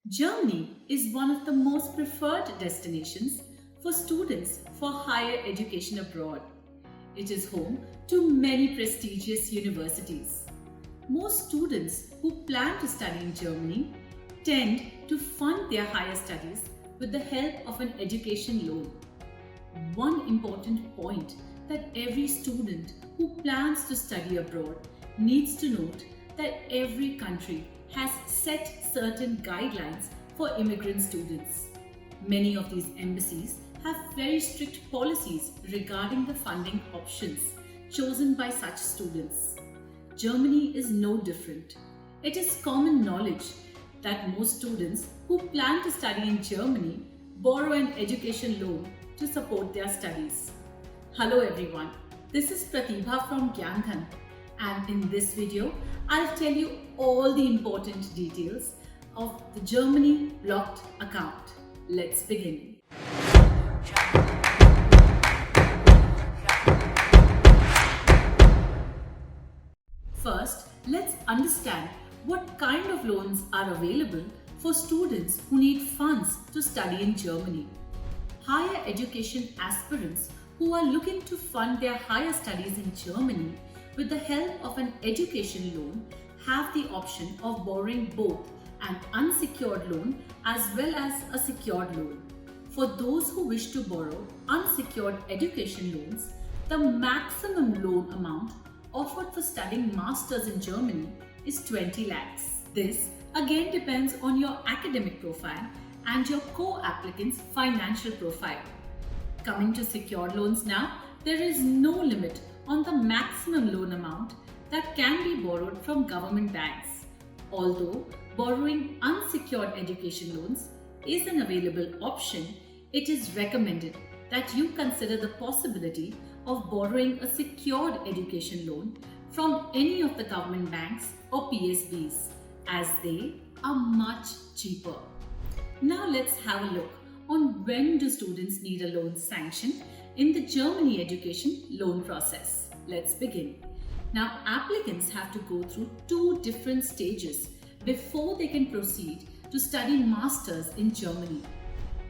Germany is one of the most preferred destinations for students for higher education abroad. It is home to many prestigious universities. Most students who plan to study in Germany tend to fund their higher studies with the help of an education loan. One important point that every student who plans to study abroad needs to note that every country has set certain guidelines for immigrant students. Many of these embassies have very strict policies regarding the funding options chosen by such students. Germany is no different. It is common knowledge that most students who plan to study in Germany borrow an education loan to support their studies. Hello everyone, this is Pratibha from Gyanthan, and in this video I'll tell you all the important details of the Germany blocked account. Let's begin. First, let's understand what kind of loans are available for students who need funds to study in Germany. Higher education aspirants who are looking to fund their higher studies in Germany with the help of an education loan have the option of borrowing both an unsecured loan as well as a secured loan. For those who wish to borrow unsecured education loans, the maximum loan amount offered for studying masters in Germany is 20 lakhs. This again depends on your academic profile and your co-applicant's financial profile. Coming to secured loans now, there is no limit on the maximum loan amount that can be borrowed from government banks. Although borrowing unsecured education loans is an available option, it is recommended that you consider the possibility of borrowing a secured education loan from any of the government banks or PSBs, as they are much cheaper. Now let's have a look on when do students need a loan sanction in the Germany education loan process. Let's begin. Now applicants have to go through two different stages before they can proceed to study masters in Germany.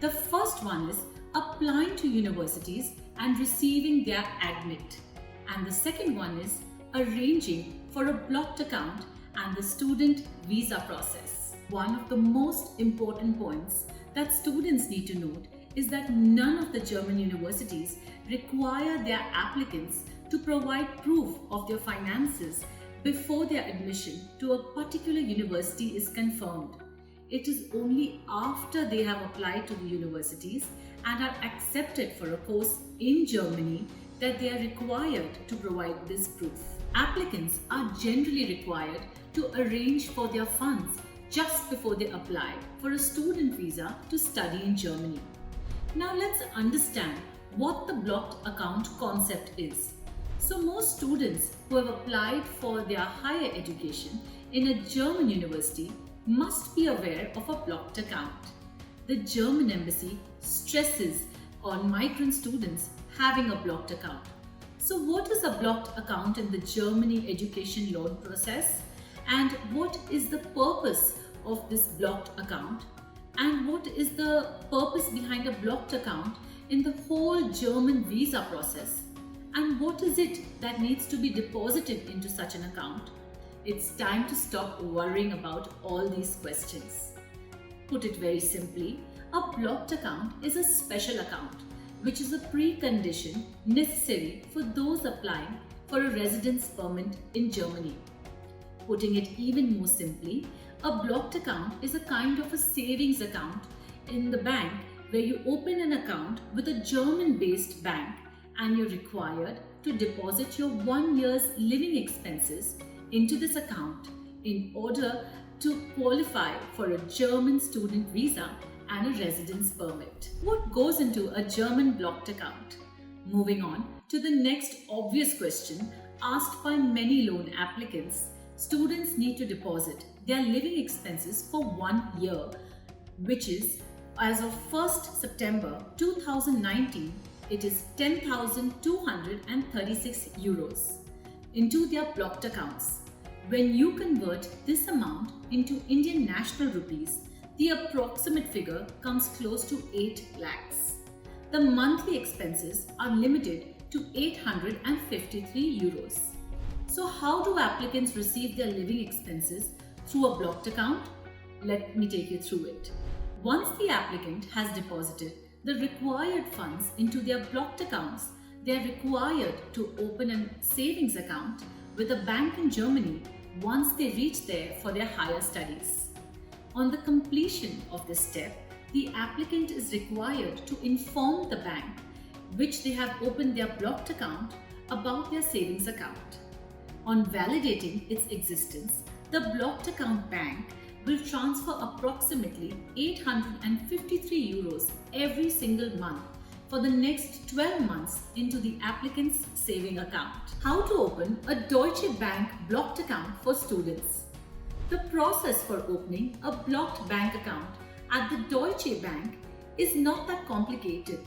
The first one is applying to universities and receiving their admit, and the second one is arranging for a blocked account and the student visa process. One of the most important points that students need to note is that none of the German universities require their applicants to provide proof of their finances before their admission to a particular university is confirmed. It is only after they have applied to the universities and are accepted for a course in Germany that they are required to provide this proof. Applicants are generally required to arrange for their funds just before they apply for a student visa to study in Germany. Now let's understand what the blocked account concept is. So most students who have applied for their higher education in a German university must be aware of a blocked account. The German embassy stresses on migrant students having a blocked account. So what is a blocked account in the Germany education loan process, and what is the purpose of this blocked account, and what is the purpose behind a blocked account in the whole German visa process, and what is it that needs to be deposited into such an account? It's time to stop worrying about all these questions. Put it very simply, a blocked account is a special account, which is a precondition necessary for those applying for a residence permit in Germany. Putting it even more simply, a blocked account is a kind of a savings account in the bank where you open an account with a German-based bank and you're required to deposit your 1 year's living expenses into this account in order to qualify for a German student visa and a residence permit. What goes into a German blocked account? Moving on to the next obvious question asked by many loan applicants, students need to deposit their living expenses for 1 year, which is as of 1st September 2019, it is 10,236 euros into their blocked accounts. When you convert this amount into Indian national rupees, The approximate figure comes close to 8 lakhs. The monthly expenses are limited to 853 euros. So how do applicants receive their living expenses through a blocked account? Let me take you through it. Once the applicant has deposited the required funds into their blocked accounts, they are required to open a savings account with a bank in Germany once they reach there for their higher studies. On the completion of this step, the applicant is required to inform the bank which they have opened their blocked account about their savings account. On validating its existence, the blocked account bank will transfer approximately 853 euros every single month for the next 12 months into the applicant's saving account. How to open a Deutsche Bank blocked account for students? The process for opening a blocked bank account at the Deutsche Bank is not that complicated,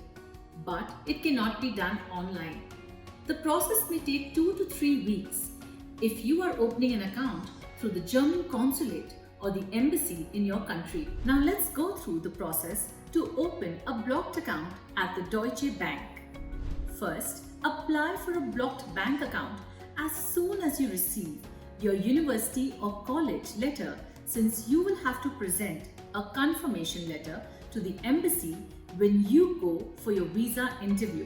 but it cannot be done online. The process may take 2 to 3 weeks if you are opening an account through the German consulate or the embassy in your country. Now let's go through the process to open a blocked account at the Deutsche Bank. First, apply for a blocked bank account as soon as you receive your university or college letter, since you will have to present a confirmation letter to the embassy when you go for your visa interview.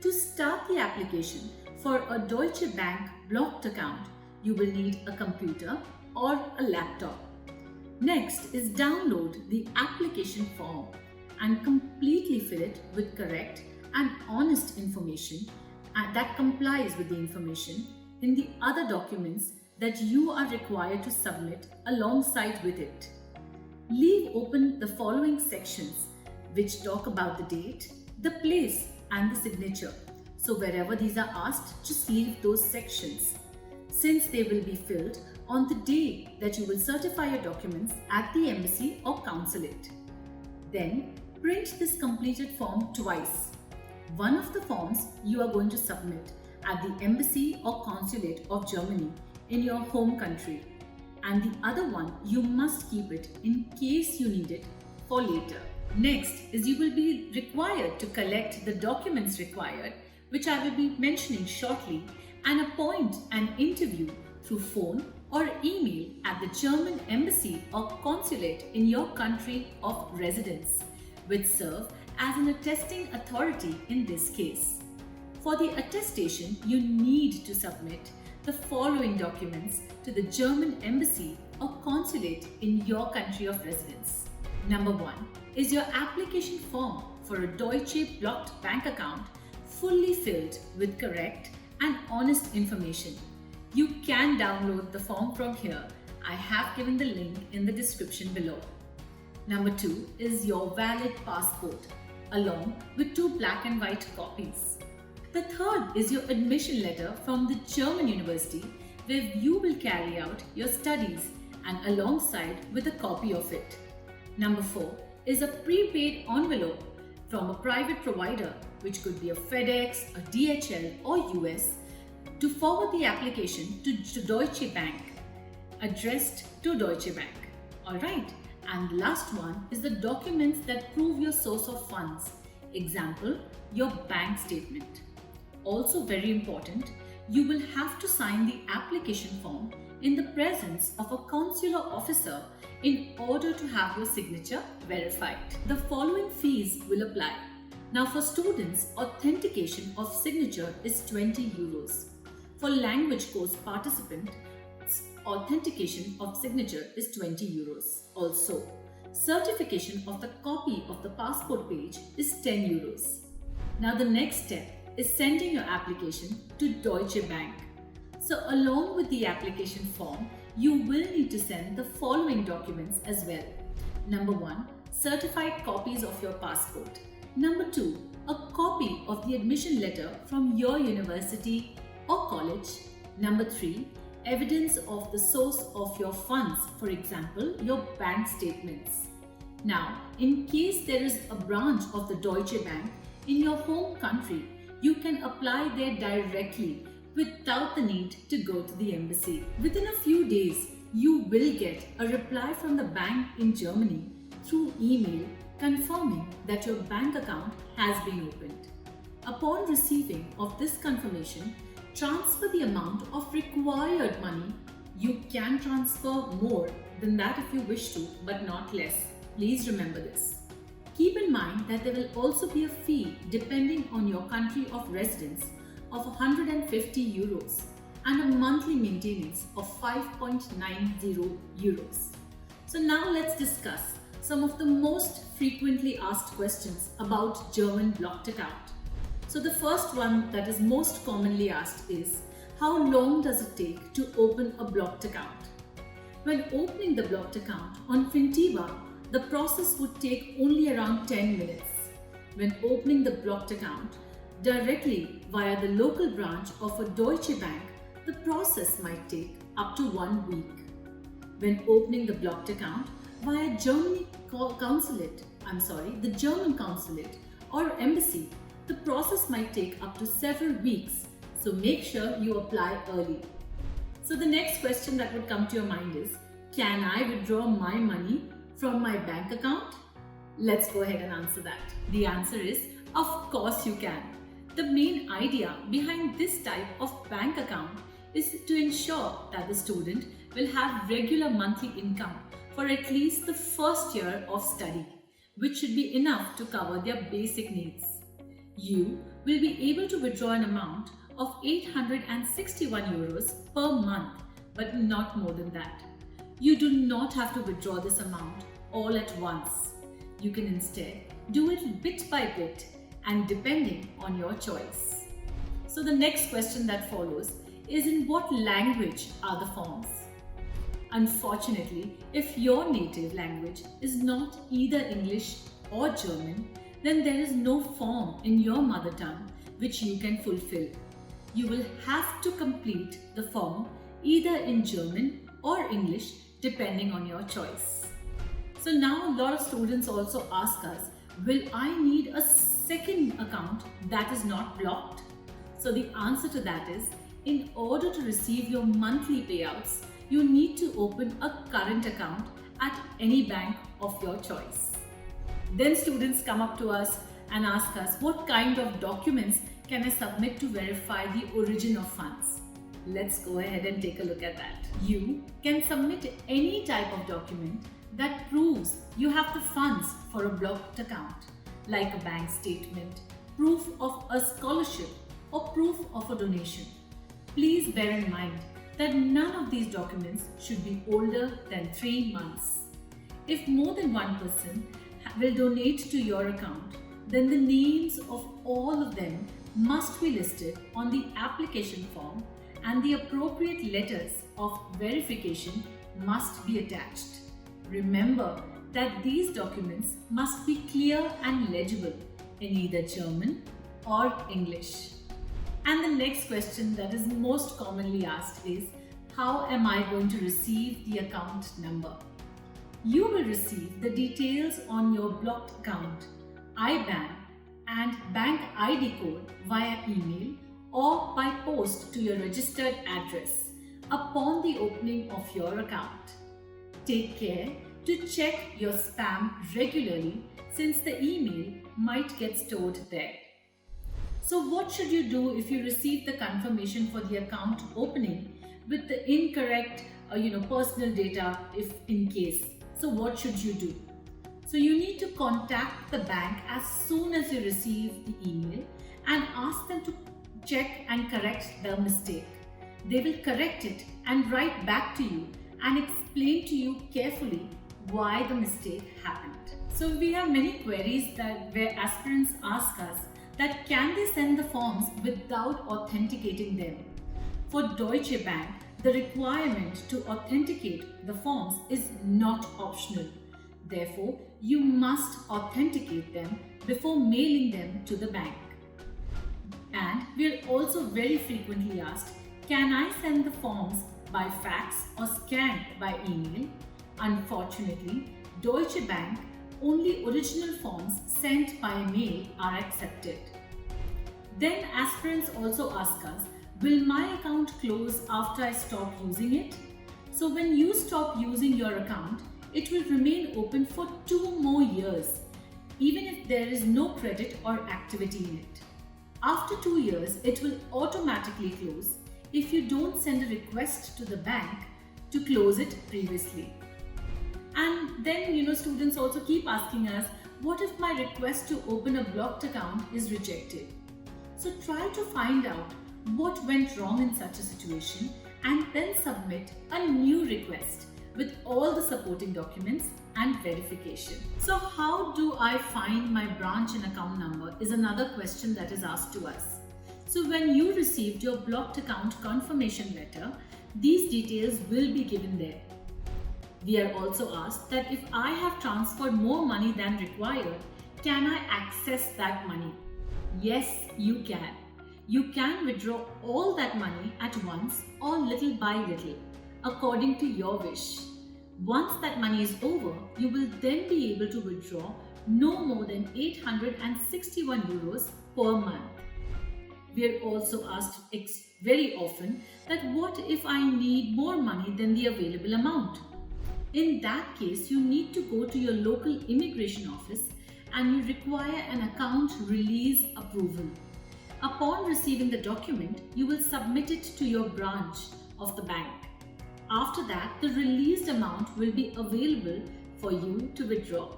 To start the application for a Deutsche Bank blocked account, you will need a computer or a laptop. Next is download the application form and completely fill it with correct and honest information that complies with the information in the other documents that you are required to submit alongside with it. Leave open the following sections which talk about the date, the place and the signature. So wherever these are asked, just leave those sections, since they will be filled on the day that you will certify your documents at the embassy or consulate. Then print this completed form twice. One of the forms you are going to submit at the embassy or consulate of Germany in your home country, and the other one you must keep it in case you need it for later. Next is you will be required to collect the documents required, which I will be mentioning shortly, and appoint an interview through phone or email at the German embassy or consulate in your country of residence, which serve as an attesting authority in this case. For the attestation, you need to submit the following documents to the German embassy or consulate in your country of residence. Number 1 is your application form for a Deutsche blocked bank account, fully filled with correct and honest information. You can download the form from here. I have given the link in the description below. Number 2 is your valid passport, along with 2 black and white copies. The third is your admission letter from the German university where you will carry out your studies, and alongside with a copy of it. Number 4 is a prepaid envelope from a private provider, which could be a FedEx, a DHL or US, to forward the application to Deutsche Bank, addressed to Deutsche Bank. Alright, and last one is the documents that prove your source of funds. Example, your bank statement. Also very important, you will have to sign the application form in the presence of a consular officer in order to have your signature verified. The following fees will apply. Now for students, authentication of signature is 20 euros. For language course participant, authentication of signature is 20 euros. Also, certification of the copy of the passport page is 10 euros. Now the next step is sending your application to Deutsche Bank. So along with the application form, you will need to send the following documents as well. Number 1, certified copies of your passport. Number 2, a copy of the admission letter from your university or college. Number 3, evidence of the source of your funds, for example, your bank statements. Now, in case there is a branch of the Deutsche Bank in your home country, you can apply there directly without the need to go to the embassy. Within a few days, you will get a reply from the bank in Germany through email confirming that your bank account has been opened. Upon receiving of this confirmation, transfer the amount of required money. You can transfer more than that if you wish to, but not less. Please remember this. Keep in mind that there will also be a fee depending on your country of residence of 150 euros and a monthly maintenance of 5.90 euros. So now let's discuss some of the most frequently asked questions about German blocked account. So the first one that is most commonly asked is, how long does it take to open a blocked account? When opening the blocked account on Fintiba, the process would take only around 10 minutes. When opening the blocked account directly via the local branch of a Deutsche Bank, the process might take up to 1 week. When opening the blocked account via the German consulate or embassy, the process might take up to several weeks, so make sure you apply early. So the next question that would come to your mind is, can I withdraw my money from my bank account? Let's go ahead and answer that. The answer is, of course you can. The main idea behind this type of bank account is to ensure that the student will have regular monthly income for at least the first year of study, which should be enough to cover their basic needs. You will be able to withdraw an amount of 861 euros per month, but not more than that. You do not have to withdraw this amount all at once. You can instead do it bit by bit and depending on your choice. So the next question that follows is, in what language are the forms? Unfortunately, if your native language is not either English or German, then there is no form in your mother tongue which you can fulfill. You will have to complete the form either in German or English depending on your choice. So now a lot of students also ask us, will I need a second account that is not blocked? So the answer to that is, in order to receive your monthly payouts, you need to open a current account at any bank of your choice. Then students come up to us and ask us, what kind of documents can I submit to verify the origin of funds? Let's go ahead and take a look at that. You can submit any type of document that proves you have the funds for a blocked account, like a bank statement, proof of a scholarship, or proof of a donation. Please bear in mind that none of these documents should be older than 3 months. If more than one person will donate to your account, then the names of all of them must be listed on the application form and the appropriate letters of verification must be attached. Remember that these documents must be clear and legible in either German or English. And the next question that is most commonly asked is, how am I going to receive the account number? You will receive the details on your blocked account, IBAN and bank ID code via email or by post to your registered address upon the opening of your account. Take care to check your spam regularly, since the email might get stored there. So what should you do if you receive the confirmation for the account opening with the incorrect personal data, if in case? So what should you do? So you need to contact the bank as soon as you receive the email and ask them to check and correct the mistake. They will correct it and write back to you and explain to you carefully why the mistake happened. So we have many queries where aspirants ask us that can they send the forms without authenticating them. For Deutsche Bank, the requirement to authenticate the forms is not optional. Therefore, you must authenticate them before mailing them to the bank. And we are also very frequently asked, can I send the forms by fax or scanned by email? Unfortunately, Deutsche Bank, only original forms sent by mail are accepted. Then aspirants also ask us, will my account close after I stop using it? So when you stop using your account, it will remain open for 2 more years, even if there is no credit or activity in it. After 2 years, it will automatically close if you don't send a request to the bank to close it previously. And then, students also keep asking us, what if my request to open a blocked account is rejected? So try to find out what went wrong in such a situation and then submit a new request with all the supporting documents and verification. So how do I find my branch and account number is another question that is asked to us. So when you received your blocked account confirmation letter, these details will be given there. We are also asked that if I have transferred more money than required, can I access that money? Yes, you can. You can withdraw all that money at once or little by little, according to your wish. Once that money is over, you will then be able to withdraw no more than 861 euros per month. We are also asked very often that what if I need more money than the available amount? In that case, you need to go to your local immigration office and you require an account release approval. Upon receiving the document, you will submit it to your branch of the bank. After that, the released amount will be available for you to withdraw.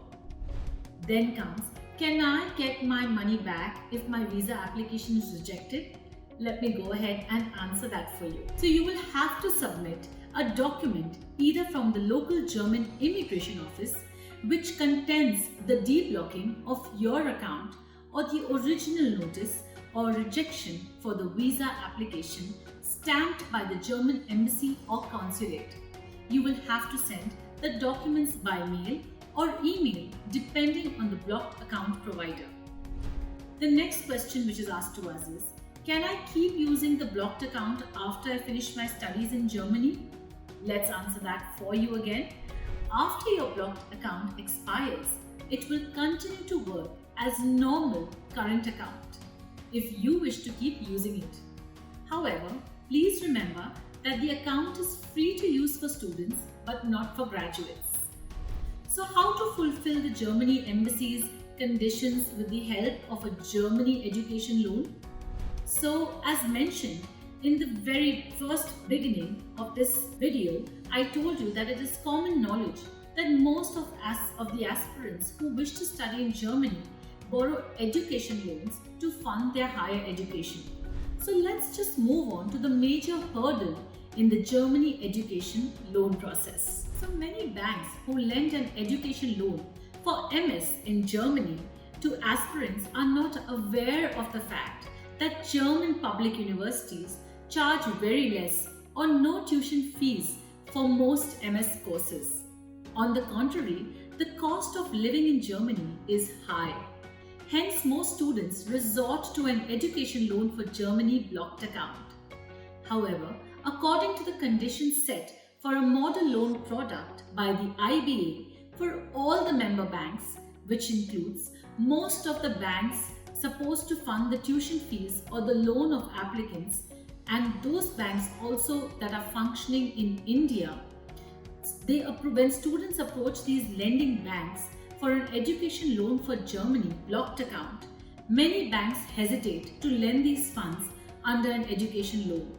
Then comes, can I get my money back if my visa application is rejected? Let me go ahead and answer that for you. So you will have to submit a document either from the local German immigration office which contains the deblocking of your account or the original notice or rejection for the visa application stamped by the German embassy or consulate. You will have to send the documents by mail or email depending on the blocked account provider. The next question which is asked to us is, can I keep using the blocked account after I finish my studies in Germany? Let's answer that for you again. After your blocked account expires, it will continue to work as normal current account if you wish to keep using it. However, please remember that the account is free to use for students but not for graduates. So how to fulfill the Germany embassy's conditions with the help of a Germany education loan? So as mentioned, in the very first beginning of this video, I told you that it is common knowledge that most of the aspirants who wish to study in Germany borrow education loans to fund their higher education. So let's just move on to the major hurdle in the Germany education loan process. So many banks who lend an education loan for MS in Germany to aspirants are not aware of the fact that German public universities charge very less or no tuition fees for most MS courses. On the contrary, the cost of living in Germany is high. Hence, most students resort to an education loan for Germany blocked account. However, according to the conditions set for a model loan product by the IBA for all the member banks, which includes most of the banks supposed to fund the tuition fees or the loan of applicants, and those banks also that are functioning in India, when students approach these lending banks for an education loan for Germany blocked account, many banks hesitate to lend these funds under an education loan.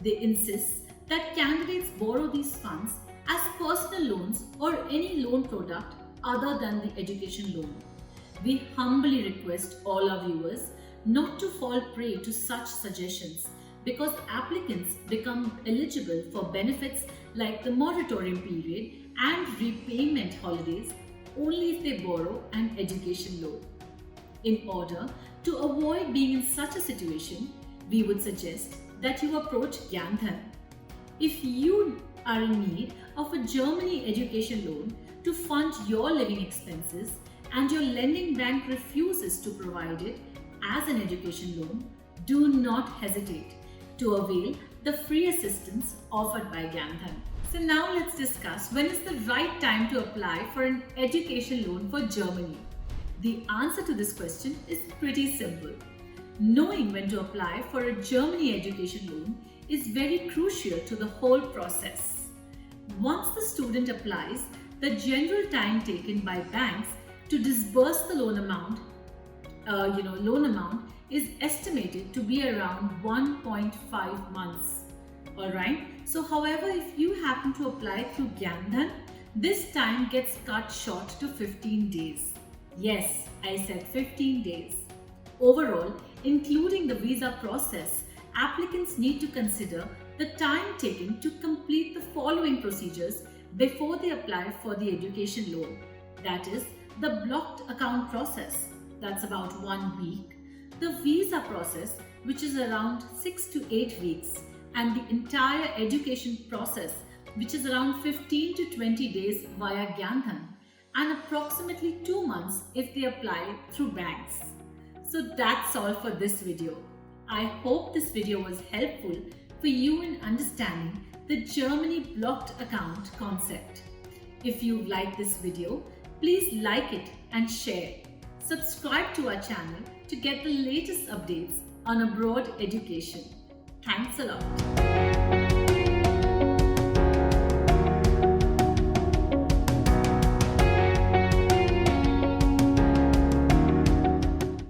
They insist that candidates borrow these funds as personal loans or any loan product other than the education loan. We humbly request all our viewers not to fall prey to such suggestions, because applicants become eligible for benefits like the moratorium period and repayment holidays only if they borrow an education loan. In order to avoid being in such a situation, we would suggest that you approach Gyanthan. If you are in need of a Germany education loan to fund your living expenses and your lending bank refuses to provide it as an education loan, do not hesitate to avail the free assistance offered by Gyanthan. So now let's discuss when is the right time to apply for an education loan for Germany. The answer to this question is pretty simple. Knowing when to apply for a Germany education loan is very crucial to the whole process. Once the student applies, the general time taken by banks to disburse the loan amount is estimated to be around 1.5 months. Alright, so however, if you happen to apply through Gyan, this time gets cut short to 15 days. Yes, I said 15 days. Overall, including the visa process, applicants need to consider the time taken to complete the following procedures before they apply for the education loan. That is, the blocked account process, that's about 1 week, the visa process, which is around 6 to 8 weeks, and the entire education process, which is around 15 to 20 days via Gyan, and approximately 2 months if they apply through banks. So that's all for this video. I hope this video was helpful for you in understanding the Germany blocked account concept. If you like this video, please like it and share. Subscribe to our channel to get the latest updates on abroad education. Thanks a lot.